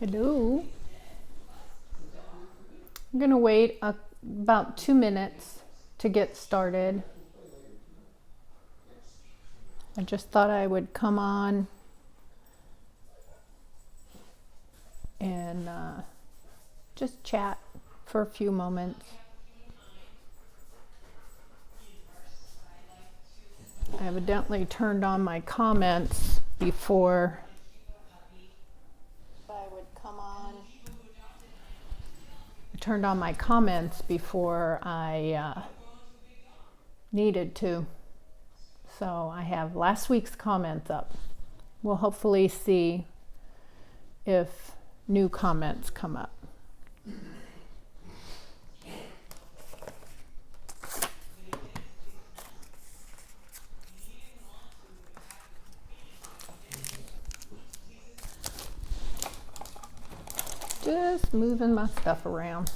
Hello. I'm going to wait about 2 minutes to get started. I just thought I would come on and just chat for a few moments. I evidently turned on my comments before I needed to. So I have last week's comments up. We'll hopefully see if new comments come up. Just moving my stuff around.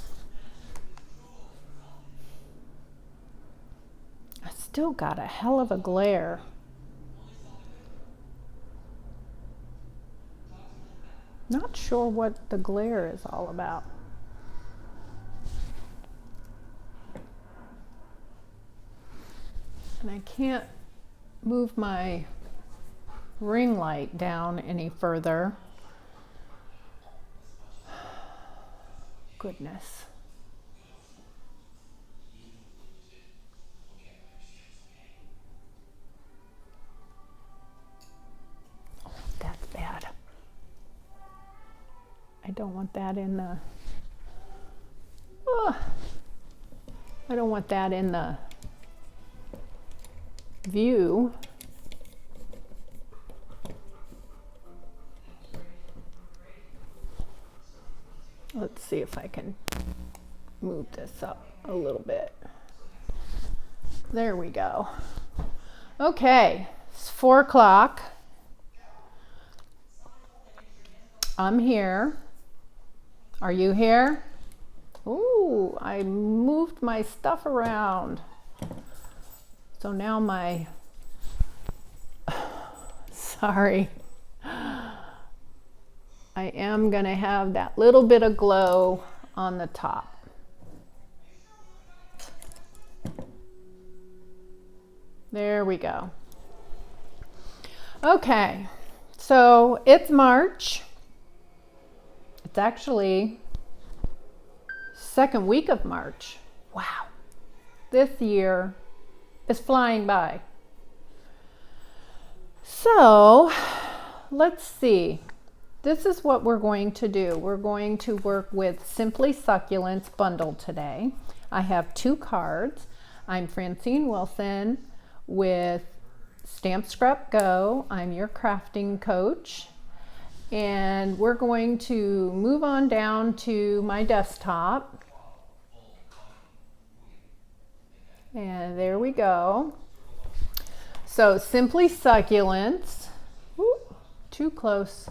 I still got a hell of a glare. Not sure what the glare is all about. And I can't move my ring light down any further. Goodness. Oh, that's bad. I don't want that in the... I don't want that in the view. Let's see if I can move this up a little bit. There we go. Okay, it's 4 o'clock. I'm here. Are you here? Ooh, I moved my stuff around. So now my... Sorry. I am going to have that little bit of glow on the top. There we go. Okay, so it's March. It's actually second week of March. Wow, this year is flying by. So let's see. This is what we're going to do. We're going to work with Simply Succulents bundle today. I have 2 cards. I'm Francine Wilson with Stamp Scrap Go. I'm your crafting coach. And we're going to move on down to my desktop. And there we go. So Simply Succulents. Ooh, too close.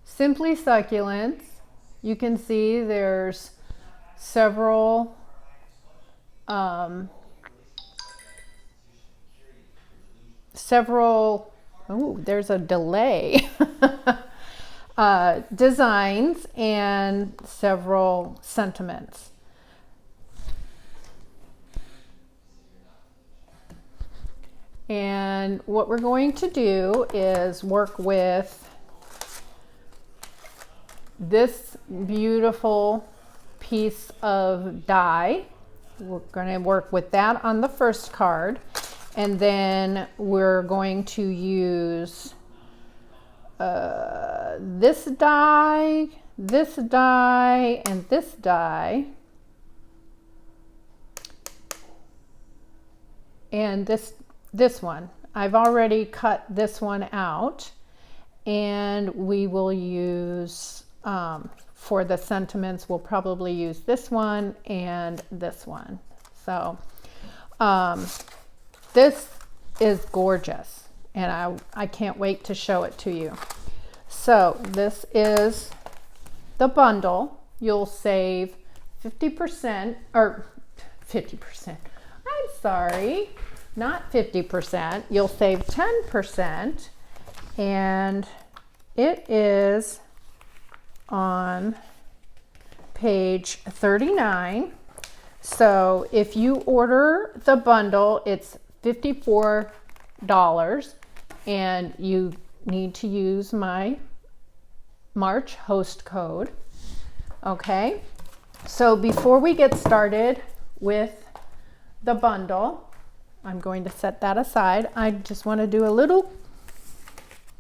Simply Succulents, you can see there's several oh, there's a delay, designs and several sentiments. And what we're going to do is work with this beautiful piece of die. We're going to work with that on the first card, and then we're going to use this die, and this die, and this one. I've already cut this one out, and we will use for the sentiments, we'll probably use this one and this one. So this is gorgeous, and I can't wait to show it to you. So this is the bundle. You'll save 50%, or 50%. I'm sorry, not 50%. You'll save 10%, and it is on page 39. So if you order the bundle, it's $54 and you need to use my March host code. Okay, so before we get started with the bundle, I'm going to set that aside. I just want to do a little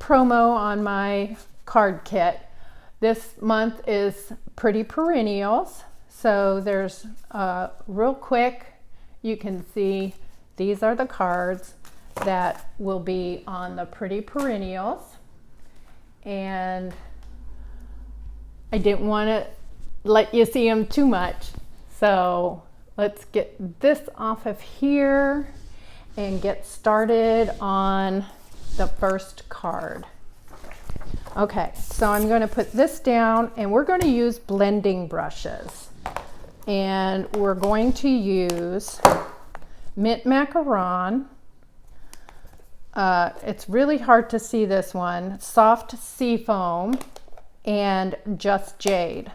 promo on my card kit. This month is Pretty Perennials. So there's real quick, you can see these are the cards that will be on the Pretty Perennials. And I didn't want to let you see them too much. So let's get this off of here and get started on the first card. Okay, so I'm going to put this down and we're going to use blending brushes. And we're going to use Mint Macaron. It's really hard to see this one. Soft Seafoam and Just Jade.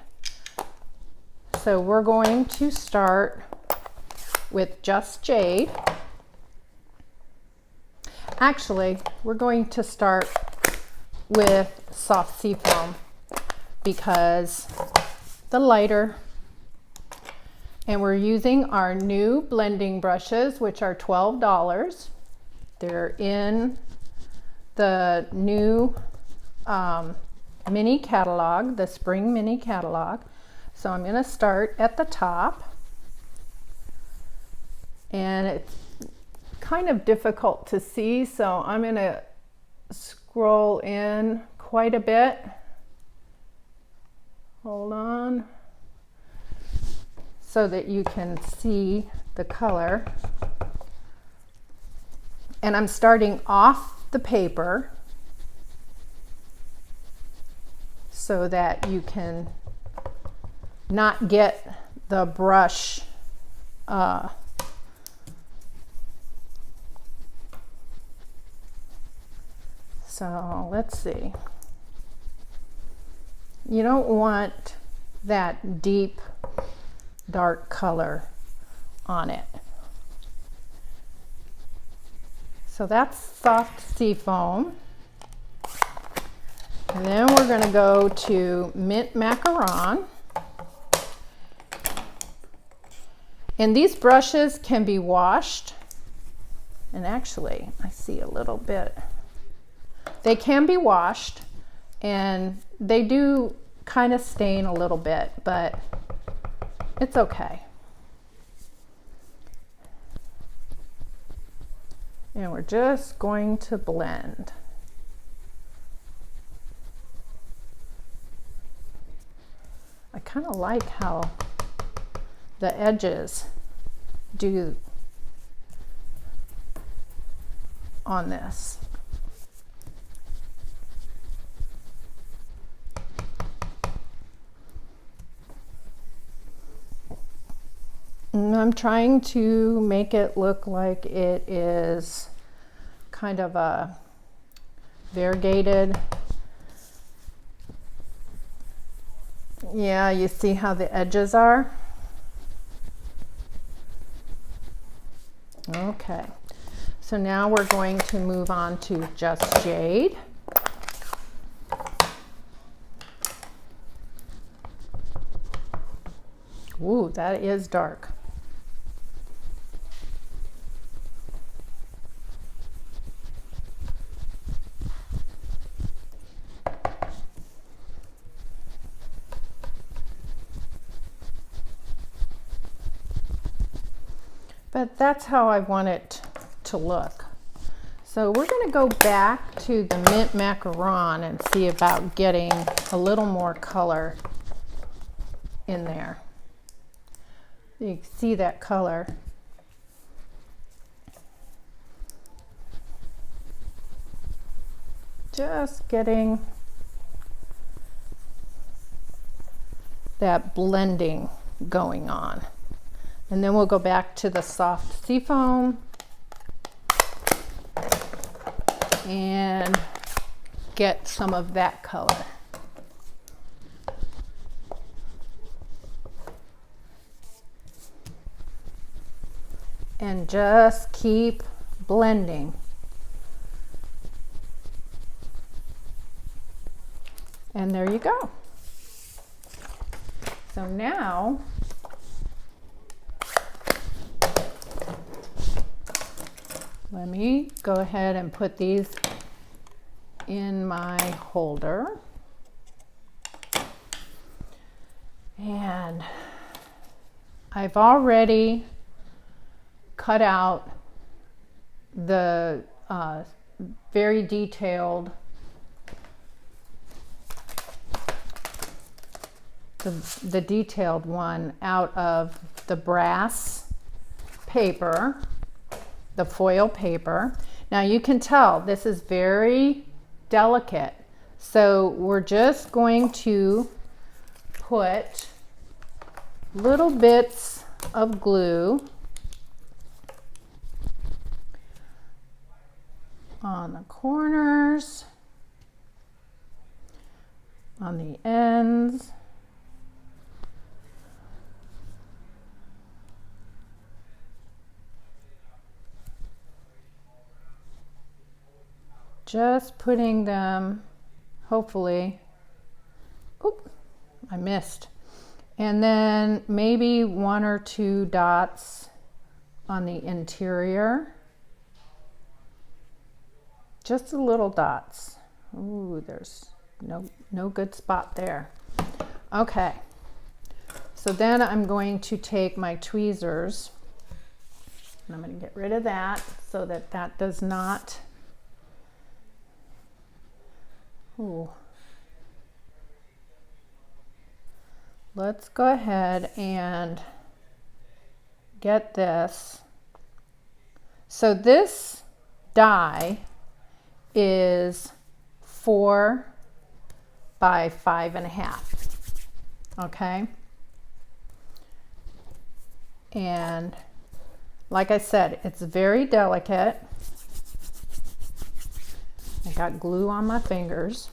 So we're going to start with Just Jade. Actually, we're going to start with Soft Seafoam because the lighter. And we're using our new blending brushes, which are $12. They're in the new mini catalog, the spring mini catalog. So I'm going to start at the top. And it's kind of difficult to see, so I'm going to scroll in quite a bit. Hold on. So that you can see the color. And I'm starting off the paper so that you can not get the brush so let's see. You don't want that deep dark color on it. So that's Soft Seafoam. And then we're going to go to Mint Macaron. And these brushes can be washed. And actually, I see a little bit. They can be washed and they do kind of stain a little bit, but it's okay. And we're just going to blend. I kind of like how the edges do on this. And I'm trying to make it look like it is kind of a variegated. Yeah, you see how the edges are? Okay, so now we're going to move on to Just Jade. Ooh, that is dark. But that's how I want it to look. So we're going to go back to the Mint Macaron and see about getting a little more color in there. You can see that color. Just getting that blending going on. And then we'll go back to the Soft Seafoam and get some of that color. and just keep blending. And there you go. So now let me go ahead and put these in my holder. And I've already cut out the very detailed the detailed one out of the brass paper, the foil paper. Now you can tell this is very delicate, so we're just going to put little bits of glue on the corners, on the ends. Just putting them, hopefully, oop, I missed. And then maybe 1 or 2 dots on the interior. Just the little dots. Ooh, there's no good spot there. Okay, so then I'm going to take my tweezers and I'm going to get rid of that so that that does not. Ooh. Let's go ahead and get this. So this die is 4 by 5.5. Okay. And like I said, it's very delicate. I got glue on my fingers.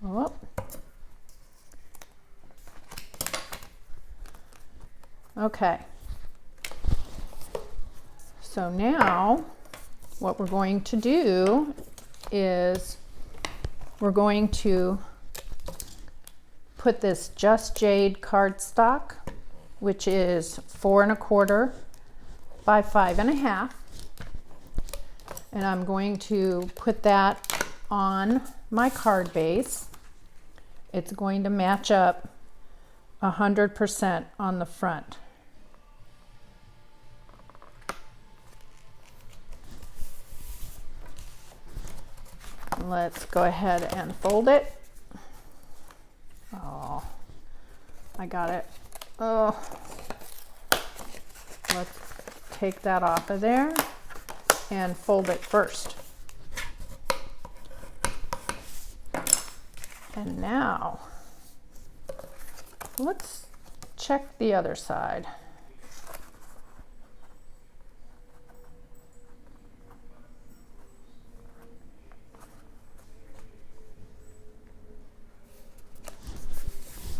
Oh. Okay. So now what we're going to do is we're going to put this Just Jade cardstock, which is 4 1/4 by 5.5. And I'm going to put that on my card base. It's going to match up 100% on the front. Let's go ahead and fold it. Oh, I got it. Oh, let's take that off of there and fold it first. And now let's check the other side.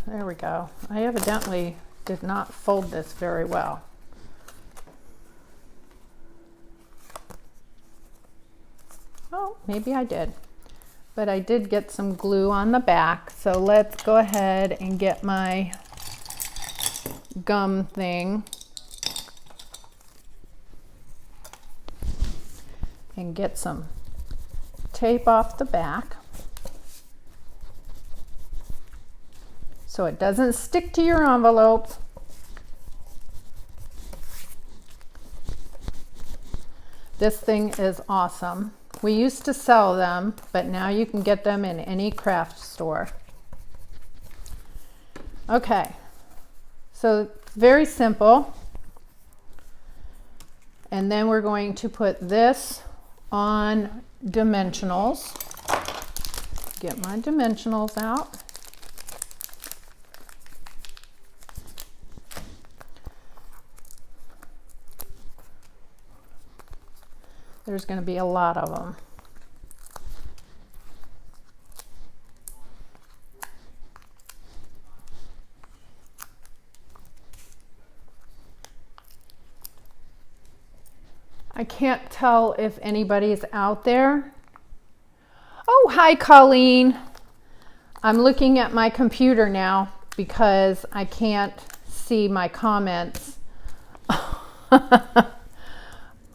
There we go. I evidently did not fold this very well. Oh, maybe I did. But I did get some glue on the back. So let's go ahead and get my gum thing and get some tape off the back so it doesn't stick to your envelope. This thing is awesome. We used to sell them, but now you can get them in any craft store. Okay, so very simple. And then we're going to put this on dimensionals. Get my dimensionals out. There's going to be a lot of them. I can't tell if anybody's out there. Oh, hi, Colleen. I'm looking at my computer now because I can't see my comments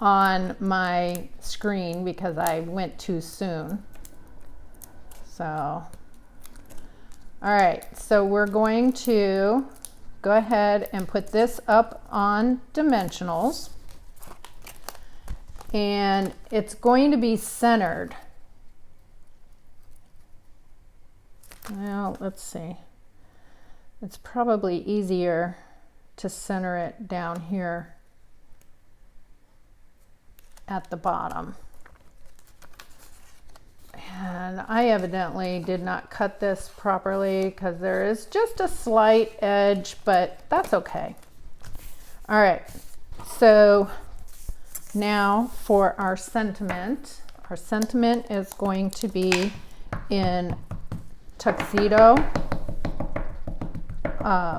on my screen because I went too soon. So, all right, so we're going to go ahead and put this up on dimensionals. And it's going to be centered. Well, let's see. It's probably easier to center it down here at the bottom. And I evidently did not cut this properly because there is just a slight edge, but that's okay. All right, so now for our sentiment. Our sentiment is going to be in tuxedo,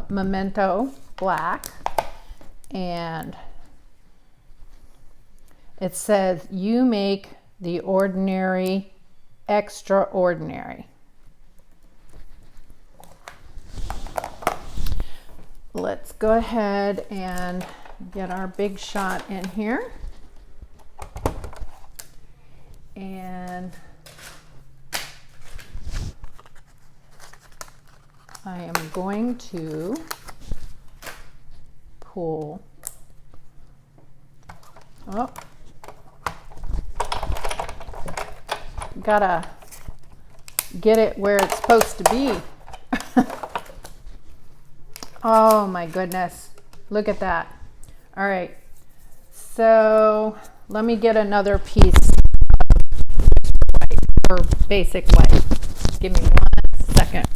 memento black, and it says, "You make the ordinary extraordinary." Let's go ahead and get our big shot in here. And I am going to pull, gotta get it where it's supposed to be. Oh my goodness, look at that. All right, so let me get another piece for basic white. Give me 1 second.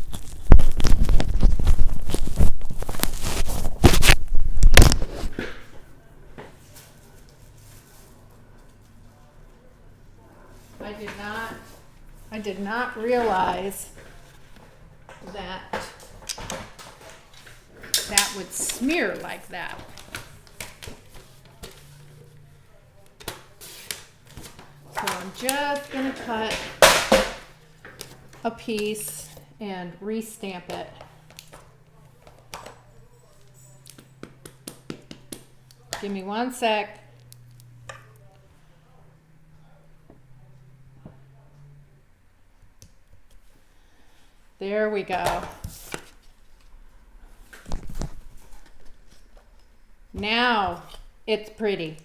I did not realize that that would smear like that. So I'm just going to cut a piece and re-stamp it. Give me 1 sec. There we go. Now it's pretty.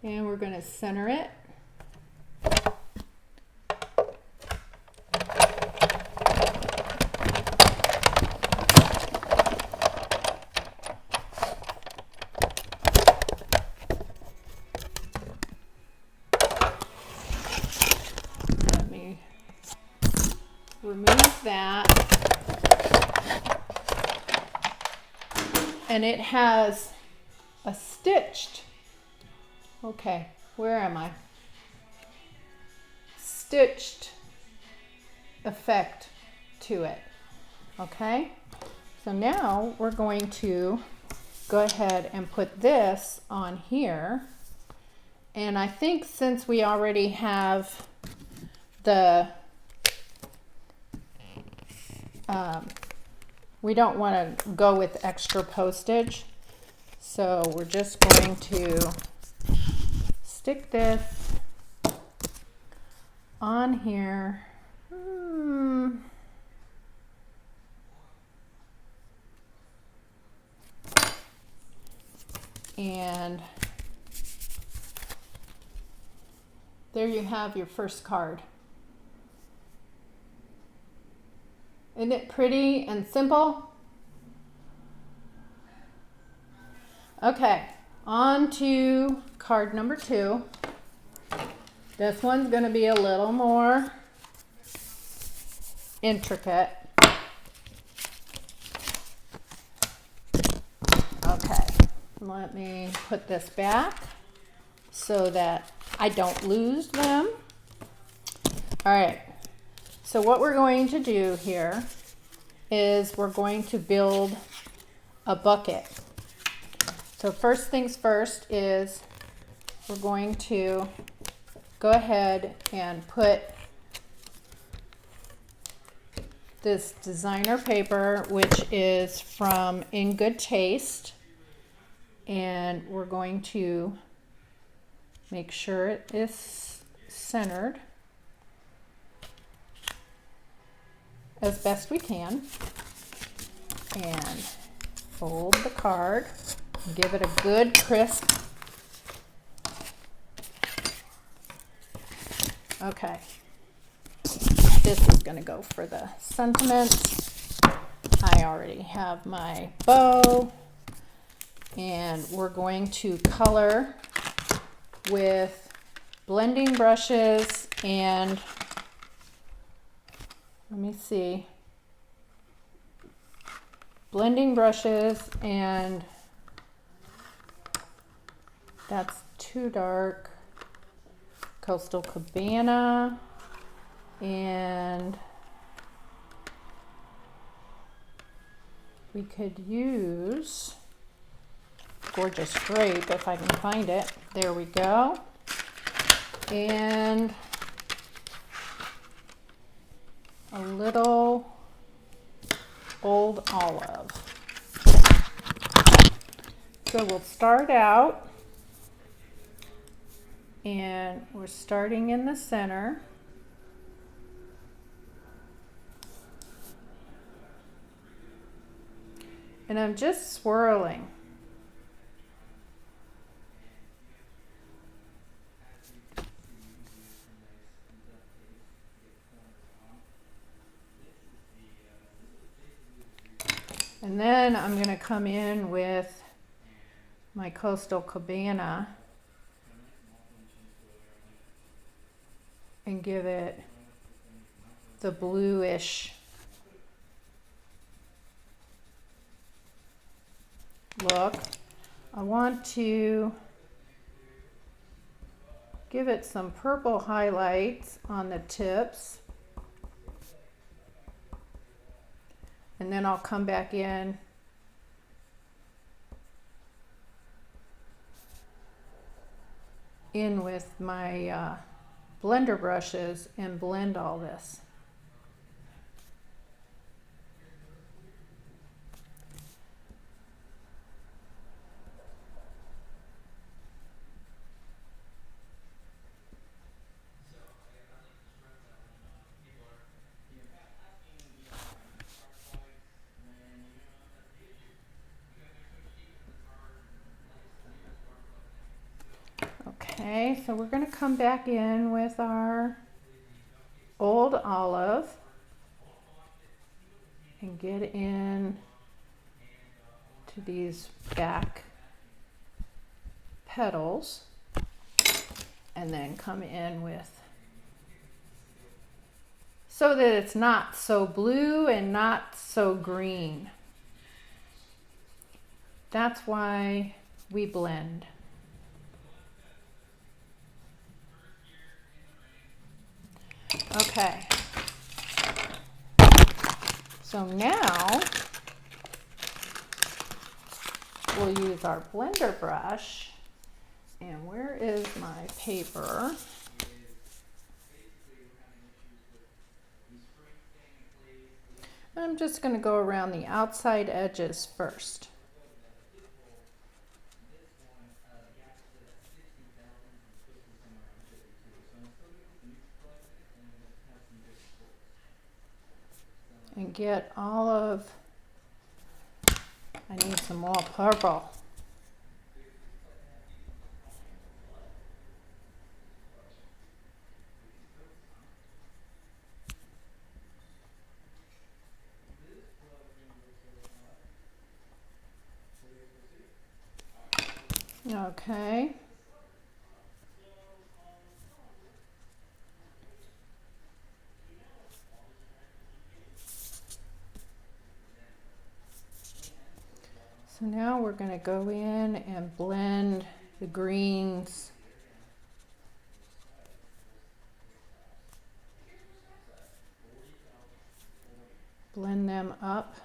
And we're going to center it. Let me remove that. And it has a stitched, okay, where am I? Stitched effect to it, okay? So now we're going to go ahead and put this on here. And I think since we already have the, we don't want to go with extra postage. So we're just going to stick this on here. And there you have your first card. Isn't it pretty and simple? Okay, on to card number 2. This one's going to be a little more intricate. Okay, let me put this back so that I don't lose them. All right, so what we're going to do here is we're going to build a bucket. So first things first is we're going to go ahead and put this designer paper, which is from In Good Taste, and we're going to make sure it is centered as best we can, and fold the card, give it a good crisp. Okay, this is going to go for the sentiments. I already have my bow, and we're going to color with blending brushes and, let me see, blending brushes, and that's too dark. Coastal Cabana, and we could use Gorgeous Grape if I can find it. There we go. And a little Old Olive. So we'll start out, and we're starting in the center. And I'm just swirling. And then I'm going to come in with my Coastal Cabana and give it the bluish look. I want to give it some purple highlights on the tips, and then I'll come back in with my blender brushes and blend all this. Okay, so we're going to come back in with our Old Olive and get in to these back petals, and then come in with, so that it's not so blue and not so green. That's why we blend. Okay, so now we'll use our blender brush, and where is my paper? I'm just going to go around the outside edges first. And get all of, I need some more purple. Okay. So now we're going to go in and blend the greens. Blend them up.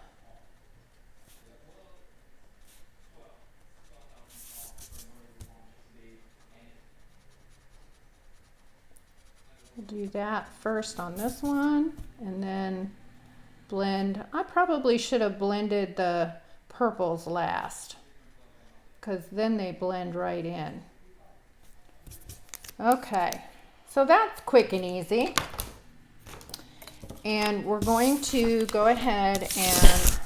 We'll do that first on this one and then blend. I probably should have blended the purples last because then they blend right in. Okay, so that's quick and easy. And we're going to go ahead and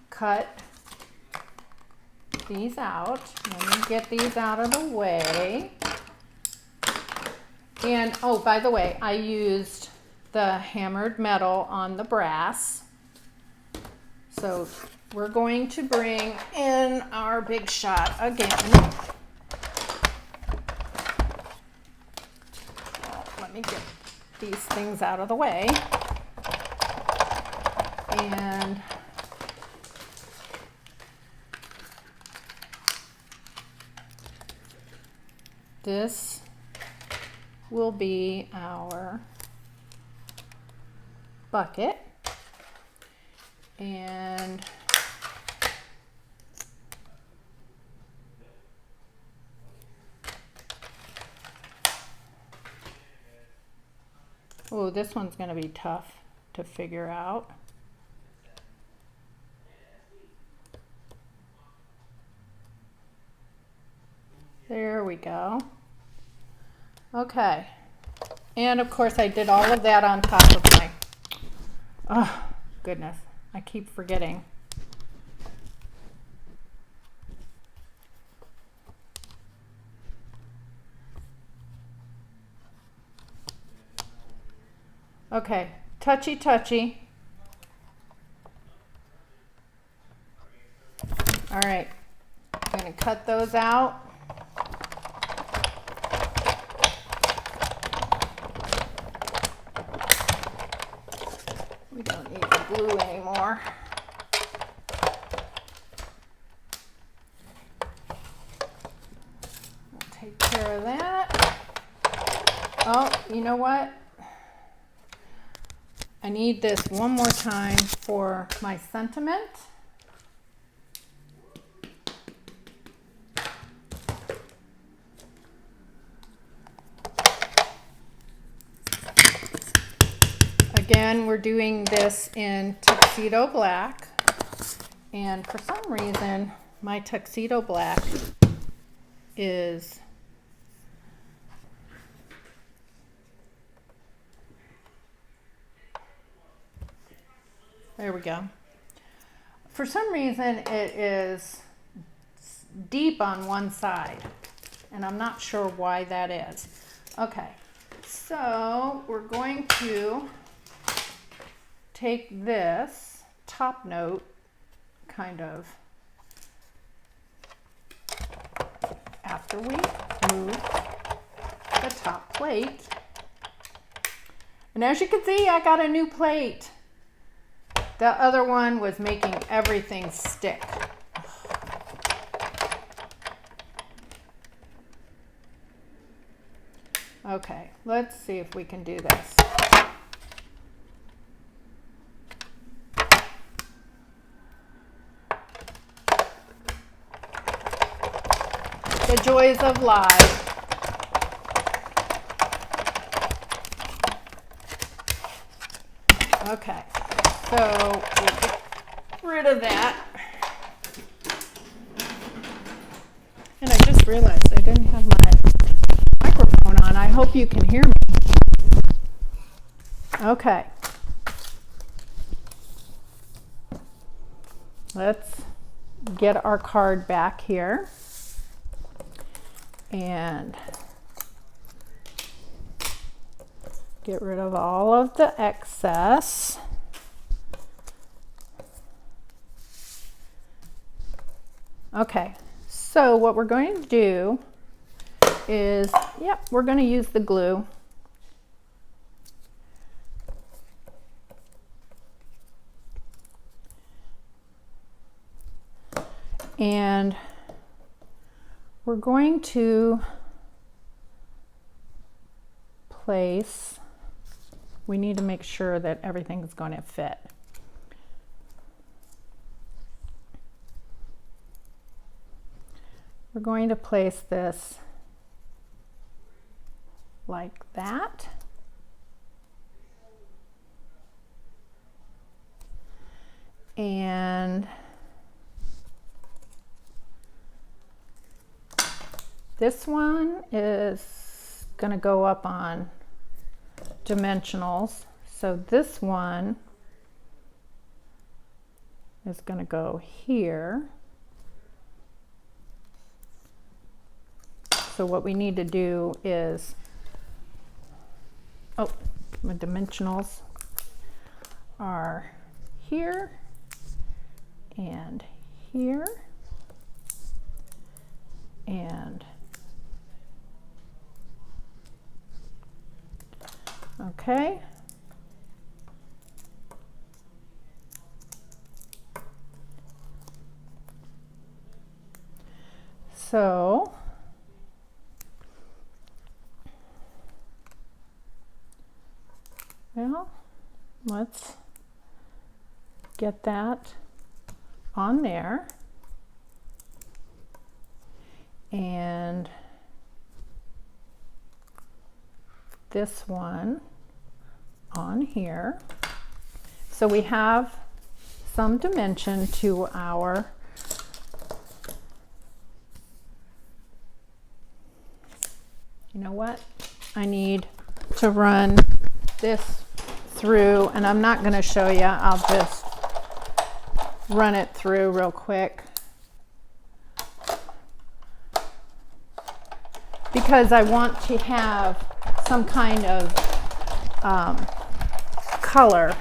cut these out. Let me get these out of the way. And oh, by the way, I used the hammered metal on the brass. So we're going to bring in our big shot again. Oh, let me get these things out of the way. And this will be our bucket. And oh, this one's going to be tough to figure out. There we go. Okay. And of course I did all of that on top of my, oh goodness, I keep forgetting. Okay, touchy touchy. All right, I'm going to cut those out. We don't need the glue anymore. We'll take care of that. Oh, you know what? I need this one more time for my sentiment. Again, we're doing this in tuxedo black, and for some reason my tuxedo black is there we go. For some reason it is deep on one side, and I'm not sure why that is. Okay, so we're going to take this top note kind of after we move the top plate. And as you can see, I got a new plate. The other one was making everything stick. Okay, let's see if we can do this. The joys of live. Okay, so we'll get rid of that. And I just realized I didn't have my microphone on. I hope you can hear me. Okay. Let's get our card back here. And get rid of all of the excess. Okay, so what we're going to do is, we're going to use the glue. And we're going to place, we need to make sure that everything's going to fit. We're going to place this like that. And this one is going to go up on dimensionals. So this one is going to go here. So what we need to do is, oh, my dimensionals are here and here and okay. So well, let's get that on there. And this one on here. So we have some dimension to our you know what? I need to run this through, and I'm not going to show you. I'll just run it through real quick because I want to have some kind of color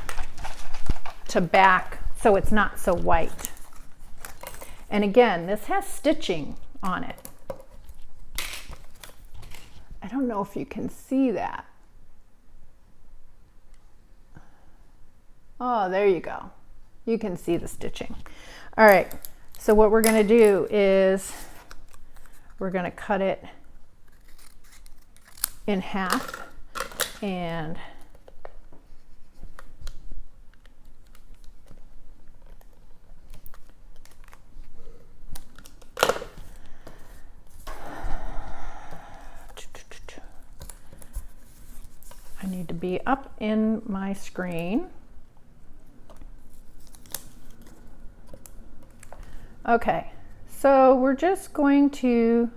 to back so it's not so white. And again, this has stitching on it. I don't know if you can see that. Oh, there you go. You can see the stitching. All right, so what we're going to do is we're going to cut it in half and I need to be up in my screen. Okay, so we're just going to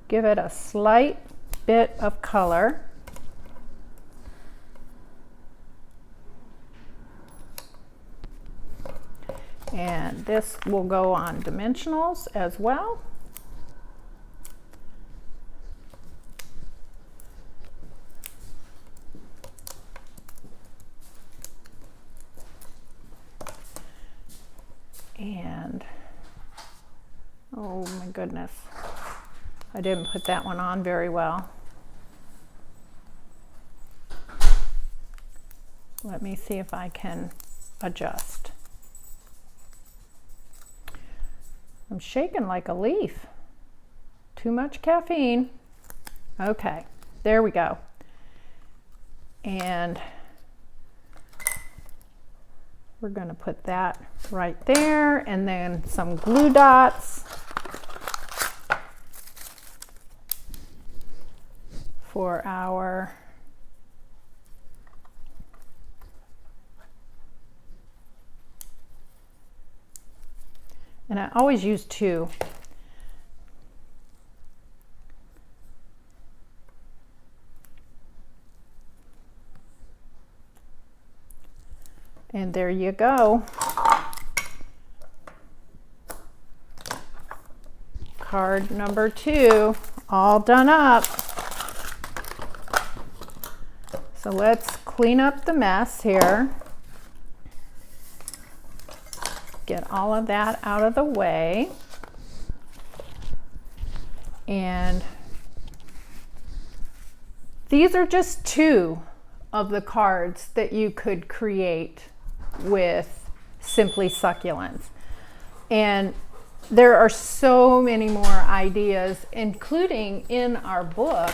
give it a slight bit of color. And this will go on dimensionals as well. And oh my goodness, I didn't put that one on very well. Let me see if I can adjust. I'm shaking like a leaf. Too much caffeine. Okay, there we go. And we're going to put that right there, and then some glue dots for our and I always use two. And there you go. Card number 2, all done up. So let's clean up the mess here. Get all of that out of the way. And these are just 2 of the cards that you could create with Simply Succulents. And there are so many more ideas, including in our book.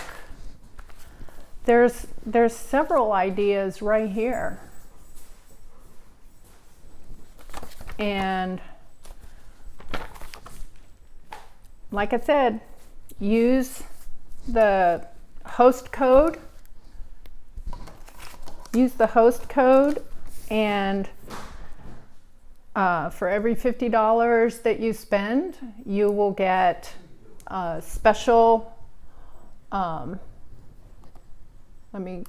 There's several ideas right here. And like I said, use the host code. Use the host code, and for every $50 that you spend, you will get a special, let me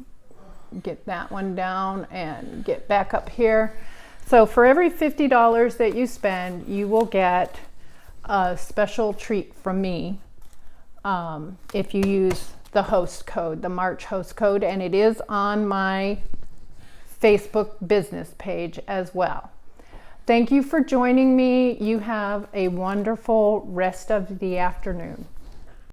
get that one down and get back up here. So for every $50 that you spend, you will get a special treat from me if you use the host code, the March host code, and it is on my Facebook business page as well. Thank you for joining me. You have a wonderful rest of the afternoon.